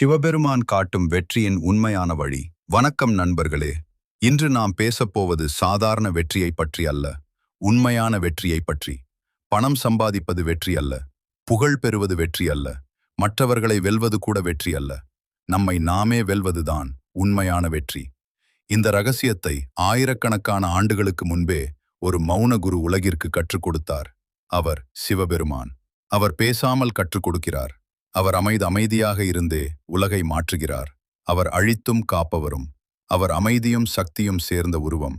சிவபெருமான் காட்டும் வெற்றியின் உண்மையான வழி. வணக்கம் நண்பர்களே. இன்று நாம் பேசப்போவது சாதாரண வெற்றியை பற்றி அல்ல, உண்மையான வெற்றியை பற்றி. பணம் சம்பாதிப்பது வெற்றி அல்ல, புகழ் பெறுவது வெற்றி அல்ல, மற்றவர்களை வெல்வது கூட வெற்றி அல்ல. நம்மை நாமே வெல்வதுதான் உண்மையான வெற்றி. இந்த ரகசியத்தை ஆயிரக்கணக்கான ஆண்டுகளுக்கு முன்பே ஒரு மௌன குரு உலகிற்கு கற்றுக் கொடுத்தார். அவர் சிவபெருமான். அவர் பேசாமல் கற்றுக் கொடுக்கிறார். அவர் அமைதியாக இருந்தே உலகை மாற்றுகிறார். அவர் அழித்தும் காப்பவரும், அவர் அமைதியும் சக்தியும் சேர்ந்த உருவம்.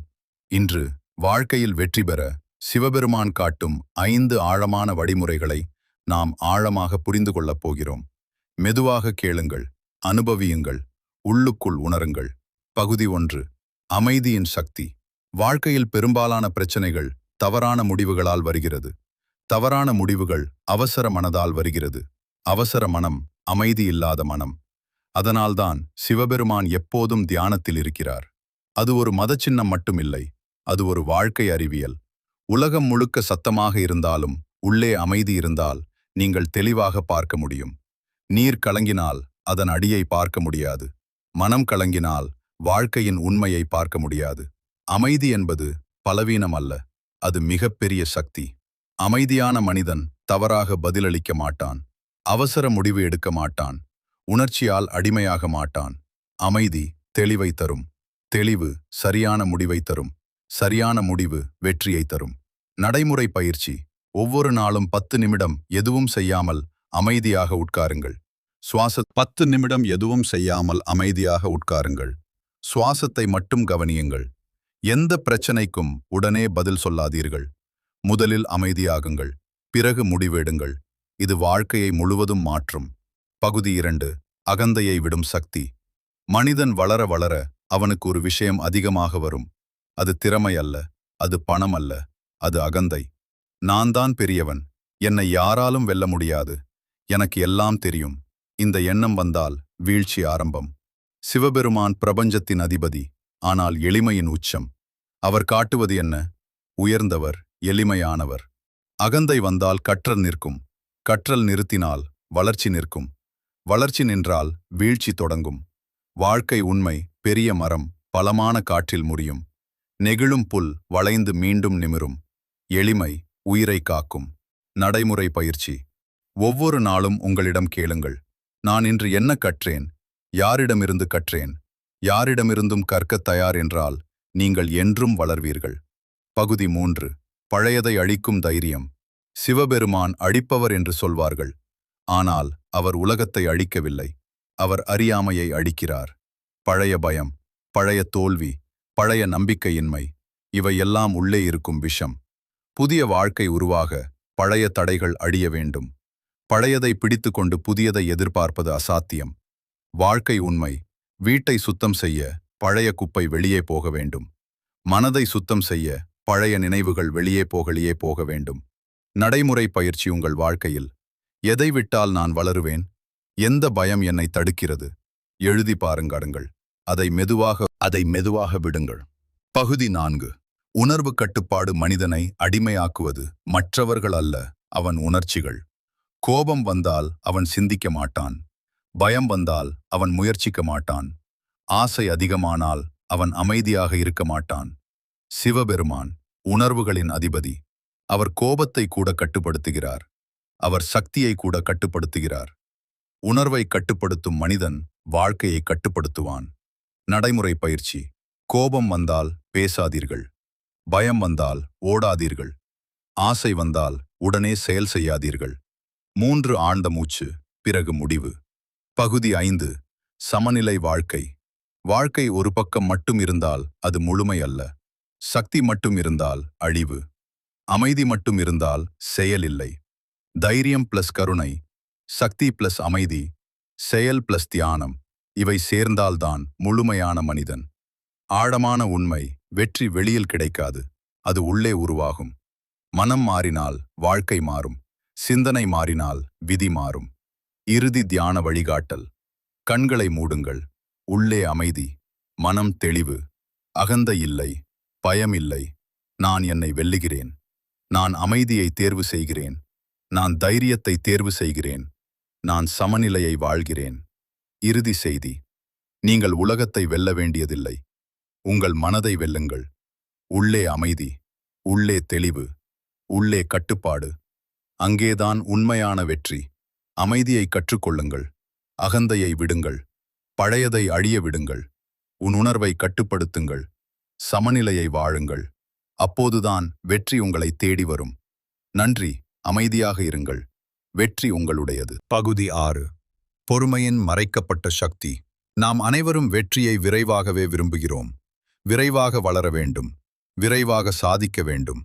இன்று வாழ்க்கையில் வெற்றி பெற சிவபெருமான் காட்டும் 5 ஆழமான வழிமுறைகளை நாம் ஆழமாக புரிந்து கொள்ளப் போகிறோம். மெதுவாக கேளுங்கள், அனுபவியுங்கள், உள்ளுக்குள் உணருங்கள். பகுதி 1. அமைதியின் சக்தி. வாழ்க்கையில் பெரும்பாலான பிரச்சனைகள் தவறான முடிவுகளால் வருகிறது. தவறான முடிவுகள் அவசர மனதால் வருகிறது. அவசர மனம் அமைதி இல்லாத மனம். அதனால்தான் சிவபெருமான் எப்போதும் தியானத்தில் இருக்கிறார். அது ஒரு மதச்சின்னம் மட்டுமில்லை, அது ஒரு வாழ்க்கை அறிவியல். உலகம் முழுக்க சத்தமாக இருந்தாலும் உள்ளே அமைதி இருந்தால் நீங்கள் தெளிவாக பார்க்க முடியும். நீர் கலங்கினால் அதன் அடியை பார்க்க முடியாது. மனம் கலங்கினால் வாழ்க்கையின் உண்மையை பார்க்க முடியாது. அமைதி என்பது பலவீனம் அல்ல, அது மிகப்பெரிய சக்தி. அமைதியான மனிதன் தவறாக பதிலளிக்க மாட்டான், அவசர முடிவு எடுக்க மாட்டான், உணர்ச்சியால் அடிமையாக மாட்டான். அமைதி தெளிவை தரும், தெளிவு சரியான முடிவை தரும், சரியான முடிவு வெற்றியை தரும். நடைமுறை பயிற்சி. ஒவ்வொரு நாளும் 10 நிமிடம் எதுவும் செய்யாமல் அமைதியாக உட்காருங்கள். 10 நிமிடம் எதுவும் செய்யாமல் அமைதியாக உட்காருங்கள். சுவாசத்தை மட்டும் கவனியுங்கள். எந்த பிரச்சனைக்கும் உடனே பதில் சொல்லாதீர்கள். முதலில் அமைதியாகுங்கள், பிறகு முடிவெடுங்கள். இது வாழ்க்கையை முழுவதும் மாற்றும். பகுதி 2. அகந்தையை விடும் சக்தி. மனிதன் வளர வளர அவனுக்கு ஒரு விஷயம் அதிகமாக வரும். அது திறமை அல்ல, அது பணம் அல்ல, அது அகந்தை. நான் தான் பெரியவன், என்னை யாராலும் வெல்ல முடியாது, எனக்கு எல்லாம் தெரியும். இந்த எண்ணம் வந்தால் வீழ்ச்சி ஆரம்பம். சிவபெருமான் பிரபஞ்சத்தின் அதிபதி, ஆனால் எளிமையின் உச்சம். அவர் காட்டுவது என்ன? உயர்ந்தவர், எளிமையானவர். அகந்தை வந்தால் கற்றல் நிற்கும். கற்றல் நிறுத்தினால் வளர்ச்சி நிற்கும். வளர்ச்சி நின்றால் வீழ்ச்சி தொடங்கும். வாழ்க்கை உண்மை பெரிய மரம் பலமான காற்றில் முறியும். நெகிழும் புல் வளைந்து மீண்டும் நிமிரும். எளிமை உயிரை காக்கும். நடைமுறை பயிற்சி. ஒவ்வொரு நாளும் உங்களிடம் கேளுங்கள், நான் இன்று என்ன கற்றேன்? யாரிடமிருந்து கற்றேன்? யாரிடமிருந்தும் கற்கத் தயார் என்றால் நீங்கள் என்றும் வளர்வீர்கள். பகுதி 3. பழையதை அழிக்கும் தைரியம். சிவபெருமான் அழிப்பவர் என்று சொல்வார்கள், ஆனால் அவர் உலகத்தை அழிக்கவில்லை, அவர் அறியாமையை அழிக்கிறார். பழைய பயம், பழைய தோல்வி, பழைய நம்பிக்கையின்மை, இவையெல்லாம் உள்ளே இருக்கும் விஷம். புதிய வாழ்க்கை உருவாக பழைய தடைகள் அழிய வேண்டும். பழையதை பிடித்துக்கொண்டு புதியதை எதிர்பார்ப்பது அசாத்தியம். வாழ்க்கை உண்மை. வீட்டை சுத்தம் செய்ய பழைய குப்பை வெளியே போக வேண்டும். மனதை சுத்தம் செய்ய பழைய நினைவுகள் வெளியே போக வேண்டும். நடைமுறை பயிற்சி. உங்கள் வாழ்க்கையில் எதை விட்டால் நான் வளருவேன்? எந்த பயம் என்னை தடுக்கிறது? எழுதி பாருங்கள். அதை மெதுவாக விடுங்கள். பகுதி 4. உணர்வு கட்டுப்பாடு. மனிதனை அடிமையாக்குவது மற்றவர்கள் அல்ல, அவன் உணர்ச்சிகள். கோபம் வந்தால் அவன் சிந்திக்க மாட்டான். பயம் வந்தால் அவன் முயற்சிக்க மாட்டான். ஆசை அதிகமானால் அவன் அமைதியாக இருக்க மாட்டான். சிவபெருமான் உணர்வுகளின் அதிபதி. அவர் கோபத்தை கூட கட்டுப்படுத்துகிறார். அவர் சக்தியை கூட கட்டுப்படுத்துகிறார். உணர்வை கட்டுப்படுத்தும் மனிதன் வாழ்க்கையை கட்டுப்படுத்துவான். நடைமுறை பயிற்சி. கோபம் வந்தால் பேசாதீர்கள். பயம் வந்தால் ஓடாதீர்கள். ஆசை வந்தால் உடனே செயல் செய்யாதீர்கள். 3 ஆழ்ந்த மூச்சு, பிறகு முடிவு. பகுதி 5. சமநிலை வாழ்க்கை. வாழ்க்கை ஒரு பக்கம் மட்டும் இருந்தால் அது முழுமை அல்ல. சக்தி மட்டும் இருந்தால் அழிவு. அமைதி மட்டும் இருந்தால் செயல் இல்லை. தைரியம் பிளஸ் கருணை, சக்தி பிளஸ் அமைதி, செயல் பிளஸ் தியானம், இவை சேர்ந்தால்தான் முழுமையான மனிதன். ஆழமான உண்மை. வெற்றி வெளியில் கிடைக்காது, அது உள்ளே உருவாகும். மனம் மாறினால் வாழ்க்கை மாறும். சிந்தனை மாறினால் விதி மாறும். இறுதி தியான வழிகாட்டல். கண்களை மூடுங்கள். உள்ளே அமைதி, மனம் தெளிவு, அகந்தை இல்லை, பயம் இல்லை. நான் என்னை வெல்லுகிறேன். நான் அமைதியை தேர்வு செய்கிறேன். நான் தைரியத்தை தேர்வு செய்கிறேன். நான் சமநிலையை வாழ்கிறேன். இறுதி செய்தி: நீங்கள் உலகத்தை வெல்ல வேண்டியதில்லை. உங்கள் மனதை வெல்லுங்கள். உள்ளே அமைதி, உள்ளே தெளிவு, உள்ளே கட்டுப்பாடு. அங்கேதான் உண்மையான வெற்றி. அமைதியை கற்றுக்கொள்ளுங்கள். அகந்தையை விடுங்கள். பழையதை அழிய விடுங்கள். உன் உணர்வை கட்டுப்படுத்துங்கள். சமநிலையை வாழுங்கள். அப்போதுதான் வெற்றி உங்களை தேடி வரும். நன்றி. அமைதியாக இருங்கள். வெற்றி உங்களுடையது. பகுதி 6. பொறுமையின் மறைக்கப்பட்ட சக்தி. நாம் அனைவரும் வெற்றியை விரைவாகவே விரும்புகிறோம். விரைவாக வளர வேண்டும், விரைவாக சாதிக்க வேண்டும்,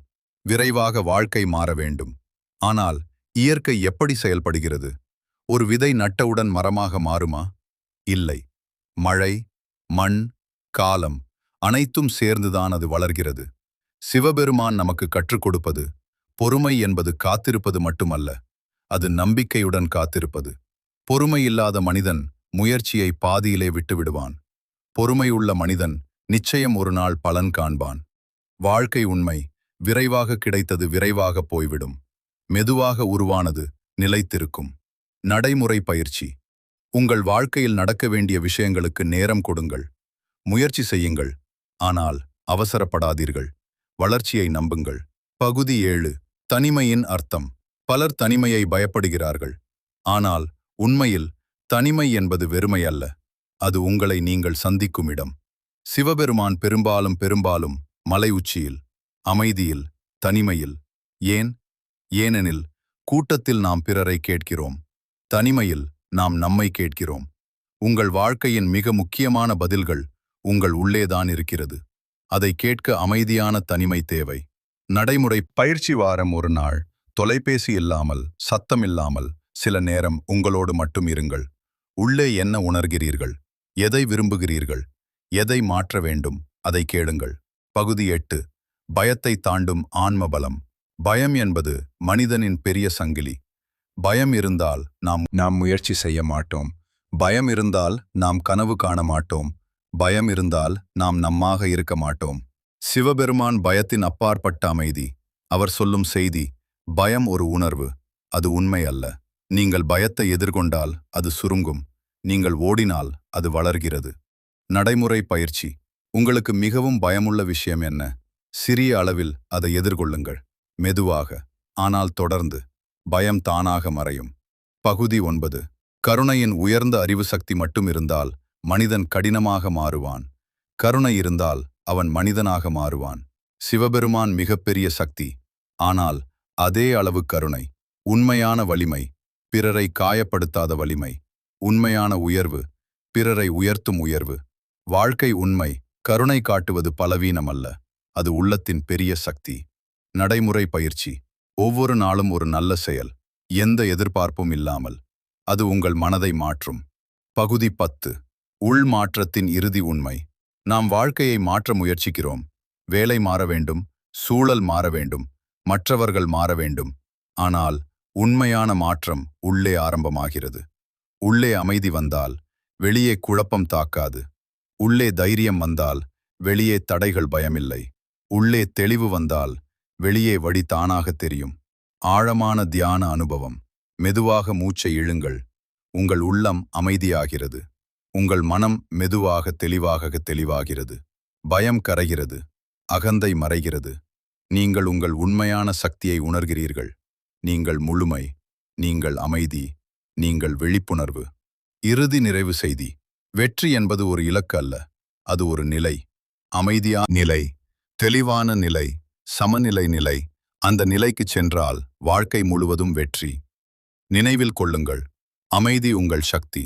விரைவாக வாழ்க்கை மாற வேண்டும். ஆனால் இயற்கை எப்படி செயல்படுகிறது? ஒரு விதை நட்டவுடன் மரமாக மாறுமா? இல்லை. மழை, மண், காலம் அனைத்தும் சேர்ந்துதான் அது வளர்கிறது. சிவபெருமான் நமக்கு கற்றுக் கொடுப்பது, பொறுமை என்பது காத்திருப்பது மட்டுமல்ல, அது நம்பிக்கையுடன் காத்திருப்பது. பொறுமை இல்லாத மனிதன் முயற்சியை பாதியிலே விட்டுவிடுவான். பொறுமையுள்ள மனிதன் நிச்சயம் ஒரு நாள் பலன் காண்பான். வாழ்க்கை உண்மை: விரைவாக கிடைத்தது விரைவாக போய்விடும். மெதுவாக உருவானது நிலைத்திருக்கும். நடைமுறை பயிற்சி. உங்கள் வாழ்க்கையில் நடக்க வேண்டிய விஷயங்களுக்கு நேரம் கொடுங்கள். முயற்சி செய்யுங்கள், ஆனால் அவசரப்படாதீர்கள். வளர்ச்சியை நம்புங்கள். பகுதி 7. தனிமையின் அர்த்தம். பலர் தனிமையை பயப்படுகிறார்கள். ஆனால் உண்மையில் தனிமை என்பது வெறுமை அல்ல. அது உங்களை நீங்கள் சந்திக்கும் இடம். சிவபெருமான் பெரும்பாலும் மலை உச்சியில், அமைதியில், தனிமையில். ஏன்? ஏனெனில் கூட்டத்தில் நாம் பிறரை கேட்கிறோம். தனிமையில் நாம் நம்மை கேட்கிறோம். உங்கள் வாழ்க்கையின் மிக முக்கியமான பதில்கள் உங்கள் உள்ளேதான் இருக்கிறது. அதை கேட்க அமைதியான தனிமை தேவை. நடைமுறை பயிற்சி. வாரம் ஒரு நாள் தொலைபேசி இல்லாமல், சத்தமில்லாமல் சில நேரம் உங்களோடு மட்டும் இருங்கள். உள்ளே என்ன உணர்கிறீர்கள்? எதை விரும்புகிறீர்கள்? எதை மாற்ற வேண்டும்? அதை கேளுங்கள். பகுதி 8. பயத்தை தாண்டும் ஆன்ம பலம். பயம் என்பது மனிதனின் பெரிய சங்கிலி. பயம் இருந்தால் நாம் முயற்சி செய்ய மாட்டோம். பயம் இருந்தால் நாம் கனவு காண மாட்டோம். பயம் இருந்தால் நாம் நம்மாக இருக்க மாட்டோம். சிவபெருமான் பயத்தின் அப்பாற்பட்ட அமைதி. அவர் சொல்லும் செய்தி: பயம் ஒரு உணர்வு, அது உண்மை அல்ல. நீங்கள் பயத்தை எதிர்கொண்டால் அது சுருங்கும். நீங்கள் ஓடினால் அது வளர்கிறது. நடைமுறை பயிற்சி. உங்களுக்கு மிகவும் பயமுள்ள விஷயம் என்ன? சிறிய அளவில் அதை எதிர்கொள்ளுங்கள். மெதுவாக, ஆனால் தொடர்ந்து. பயம் தானாக மறையும். பகுதி 9. கருணையின் உயர்ந்த அறிவு சக்தி மட்டும் இருந்தால் மனிதன் கடினமாக மாறுவான். கருணை இருந்தால் அவன் மனிதனாக மாறுவான். சிவபெருமான் மிகப்பெரிய சக்தி, ஆனால் அதே அளவு கருணை. உண்மையான வலிமை: பிறரை காயப்படுத்தாத வலிமை. உண்மையான உயர்வு: பிறரை உயர்த்தும் உயர்வு. வாழ்க்கை உண்மை: கருணை காட்டுவது பலவீனம் அல்ல, அது உள்ளத்தின் பெரிய சக்தி. நடைமுறை பயிற்சி. ஒவ்வொரு நாளும் ஒரு நல்ல செயல், எந்த எதிர்பார்ப்பும் இல்லாமல். அது உங்கள் மனதை மாற்றும். பகுதி 10. உள் மாற்றத்தின் இறுதி உண்மை. நாம் வாழ்க்கையை மாற்ற முயற்சிக்கிறோம். வேலை மாற வேண்டும், சூழல் மாற வேண்டும், மற்றவர்கள் மாற வேண்டும். ஆனால் உண்மையான மாற்றம் உள்ளே ஆரம்பமாகிறது. உள்ளே அமைதி வந்தால் வெளியே குழப்பம் தாக்காது. உள்ளே தைரியம் வந்தால் வெளியே தடைகள் பயமில்லை. உள்ளே தெளிவு வந்தால் வெளியே வழி தானாக தெரியும். ஆழமான தியான அனுபவம். மெதுவாக மூச்சை இழுங்கள். உங்கள் உள்ளம் அமைதியாகிறது. உங்கள் மனம் மெதுவாக தெளிவாகிறது. பயம் கரைகிறது. அகந்தை மறைகிறது. நீங்கள் உங்கள் உண்மையான சக்தியை உணர்கிறீர்கள். நீங்கள் முழுமை, நீங்கள் அமைதி, நீங்கள் விழிப்புணர்வு. இறுதி நிறைவு செய்தி: வெற்றி என்பது ஒரு இலக்கு அல்ல, அது ஒரு நிலை. அமைதியான நிலை, தெளிவான நிலை, சமநிலை நிலை. அந்த நிலைக்கு சென்றால் வாழ்க்கை முழுவதும் வெற்றி. நினைவில் கொள்ளுங்கள்: அமைதி உங்கள் சக்தி,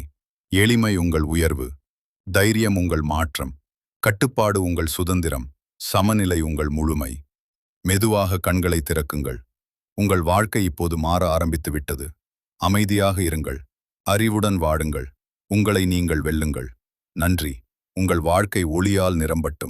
எளிமை உங்கள் உயர்வு, தைரியம் உங்கள் மாற்றம், கட்டுப்பாடு உங்கள் சுதந்திரம், சமநிலை உங்கள் முழுமை. மெதுவாக கண்களை திறக்குங்கள். உங்கள் வாழ்க்கை இப்போது மாற ஆரம்பித்து விட்டது. அமைதியாக இருங்கள். அறிவுடன் வாடுங்கள். உங்களை நீங்கள் வெல்லுங்கள். நன்றி. உங்கள் வாழ்க்கை ஒளியால் நிரம்பட்டும்.